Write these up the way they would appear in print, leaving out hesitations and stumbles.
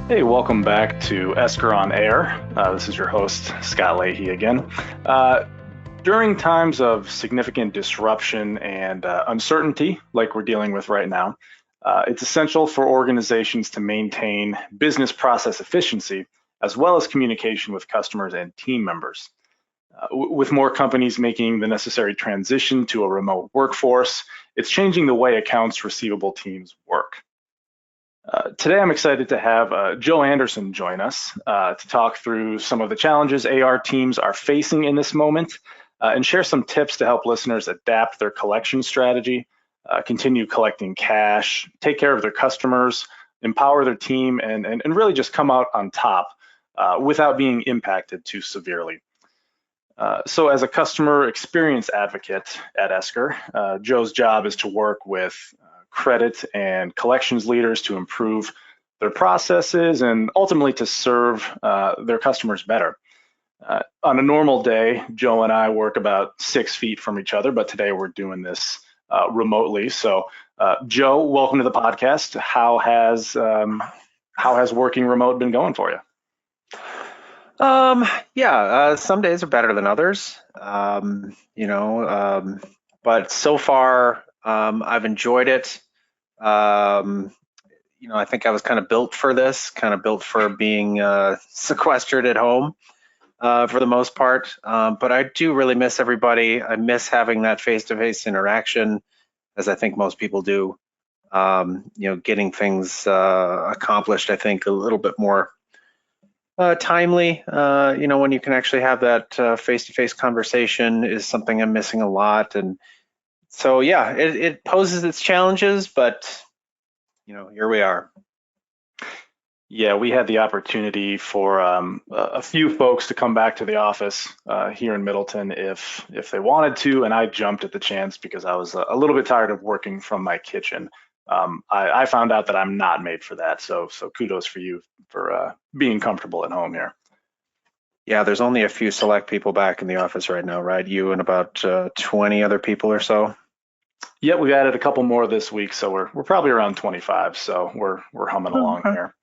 Hey, welcome back to Esker On Air. This is your host, Scott Leahy again. During times of significant disruption and uncertainty, like we're dealing with right now, it's essential for organizations to maintain business process efficiency as well as communication with customers and team members. With more companies making the necessary transition to a remote workforce, it's changing the way accounts receivable teams work. Today, I'm excited to have Joe Anderson join us to talk through some of the challenges AR teams are facing in this moment and share some tips to help listeners adapt their collection strategy, continue collecting cash, take care of their customers, empower their team, and really just come out on top without being impacted too severely. So as a customer experience advocate at Esker, Joe's job is to work with credit and collections leaders to improve their processes and ultimately to serve their customers better. On a normal day, Joe and I work about 6 feet from each other, but today we're doing this remotely. So, Joe, welcome to the podcast. How has working remote been going for you? Some days are better than others. But so far, I've enjoyed it. I think I was kind of built for this, kind of built for being sequestered at home for the most part. But I do really miss everybody. I miss having that face-to-face interaction, as I think most people do. Getting things accomplished, I think, a little bit more timely, when you can actually have that face-to-face conversation is something I'm missing a lot. And so, yeah, it poses its challenges, but, here we are. Yeah, we had the opportunity for a few folks to come back to the office here in Middleton if they wanted to, and I jumped at the chance because I was a little bit tired of working from my kitchen. I found out that I'm not made for that, so kudos for you for being comfortable at home here. Yeah, there's only a few select people back in the office right now, right? You and about 20 other people or so. Yeah, we've added a couple more this week, so we're probably around 25. So we're humming along here.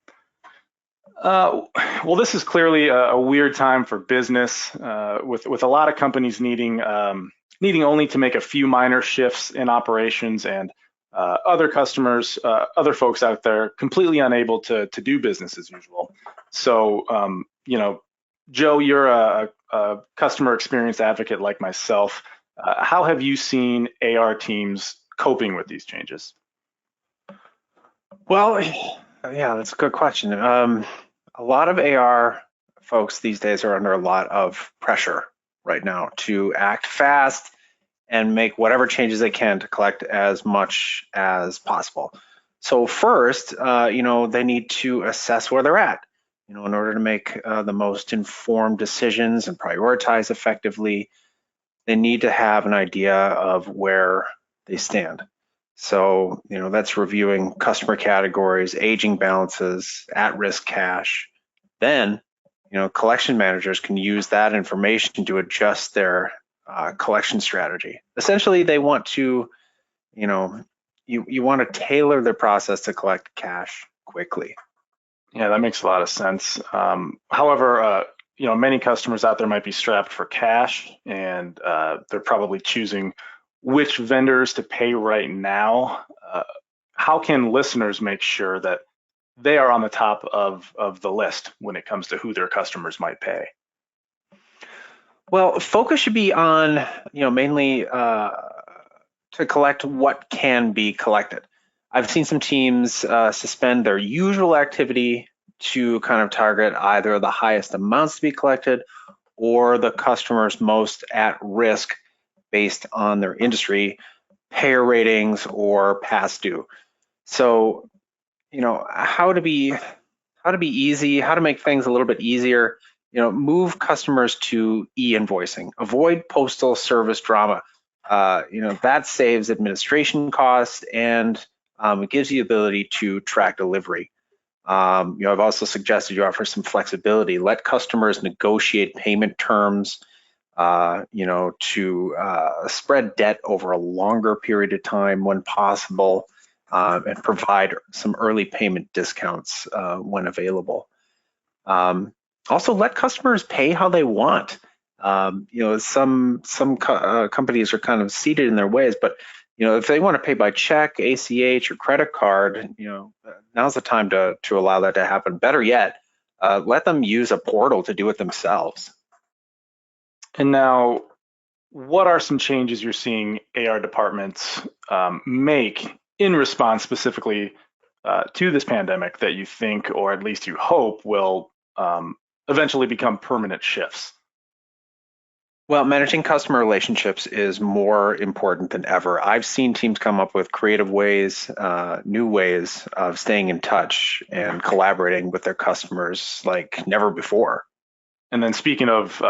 Well, this is clearly a weird time for business, with a lot of companies needing only to make a few minor shifts in operations, and other customers, other folks out there, completely unable to do business as usual. So, Joe, you're a customer experience advocate like myself. How have you seen AR teams coping with these changes? Well, yeah, that's a good question. A lot of AR folks these days are under a lot of pressure right now to act fast and make whatever changes they can to collect as much as possible. So first, they need to assess where they're at, in order to make the most informed decisions and prioritize effectively. They need to have an idea of where they stand. So, that's reviewing customer categories, aging balances, at-risk cash. Then, collection managers can use that information to adjust their collection strategy. Essentially, they want to, you want to tailor their process to collect cash quickly. Yeah, that makes a lot of sense. However, many customers out there might be strapped for cash, and they're probably choosing which vendors to pay right now. How can listeners make sure that they are on the top of the list when it comes to who their customers might pay? Well, focus should be on, mainly to collect what can be collected. I've seen some teams suspend their usual activity to kind of target either the highest amounts to be collected or the customers most at risk based on their industry, payer ratings, or past due. So, how to be easy, how to make things a little bit easier. Move customers to e-invoicing. Avoid postal service drama. That saves administration costs, and it gives you the ability to track delivery. I've also suggested you offer some flexibility. Let customers negotiate payment terms, to spread debt over a longer period of time when possible. and provide some early payment discounts when available. Also, let customers pay how they want. Some companies are kind of seated in their ways, but if they want to pay by check, ACH, or credit card, now's the time to allow that to happen. Better yet, let them use a portal to do it themselves. And now, what are some changes you're seeing AR departments make in response specifically to this pandemic that you think, or at least you hope, will eventually become permanent shifts? Well, managing customer relationships is more important than ever. I've seen teams come up with creative ways, new ways of staying in touch and collaborating with their customers like never before. And then speaking of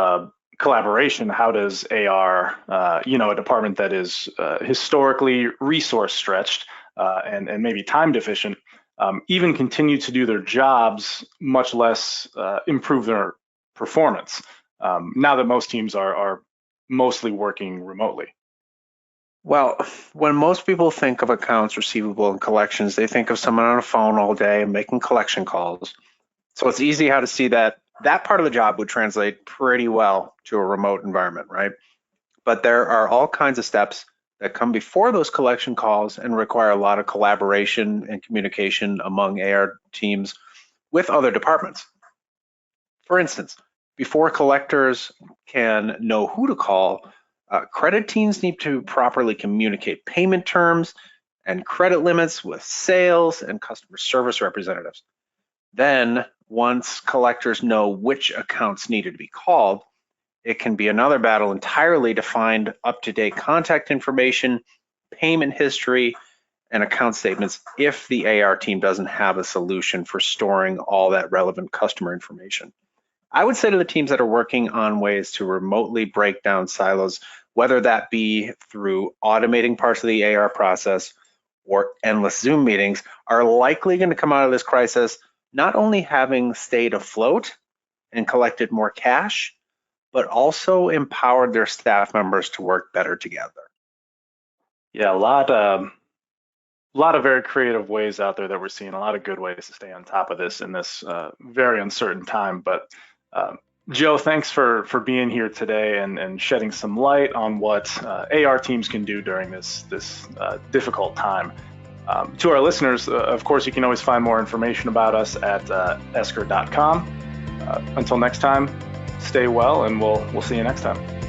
collaboration, how does AR, a department that is historically resource stretched and maybe time deficient, even continue to do their jobs, much less improve their performance, now that most teams are mostly working remotely? Well, when most people think of accounts receivable and collections, they think of someone on a phone all day and making collection calls. So it's easy how to see that part of the job would translate pretty well to a remote environment, right? But there are all kinds of steps that come before those collection calls and require a lot of collaboration and communication among AR teams with other departments. For instance, before collectors can know who to call, credit teams need to properly communicate payment terms and credit limits with sales and customer service representatives. Then, once collectors know which accounts needed to be called, it can be another battle entirely to find up-to-date contact information, payment history, and account statements if the AR team doesn't have a solution for storing all that relevant customer information. I would say to the teams that are working on ways to remotely break down silos, whether that be through automating parts of the AR process or endless Zoom meetings, are likely going to come out of this crisis not only having stayed afloat and collected more cash, but also empowered their staff members to work better together. Yeah, a lot of very creative ways out there that we're seeing, a lot of good ways to stay on top of this in this very uncertain time. But Joe, thanks for being here today and shedding some light on what AR teams can do during this difficult time. To our listeners, of course, you can always find more information about us at esker.com. Until next time, stay well, and we'll see you next time.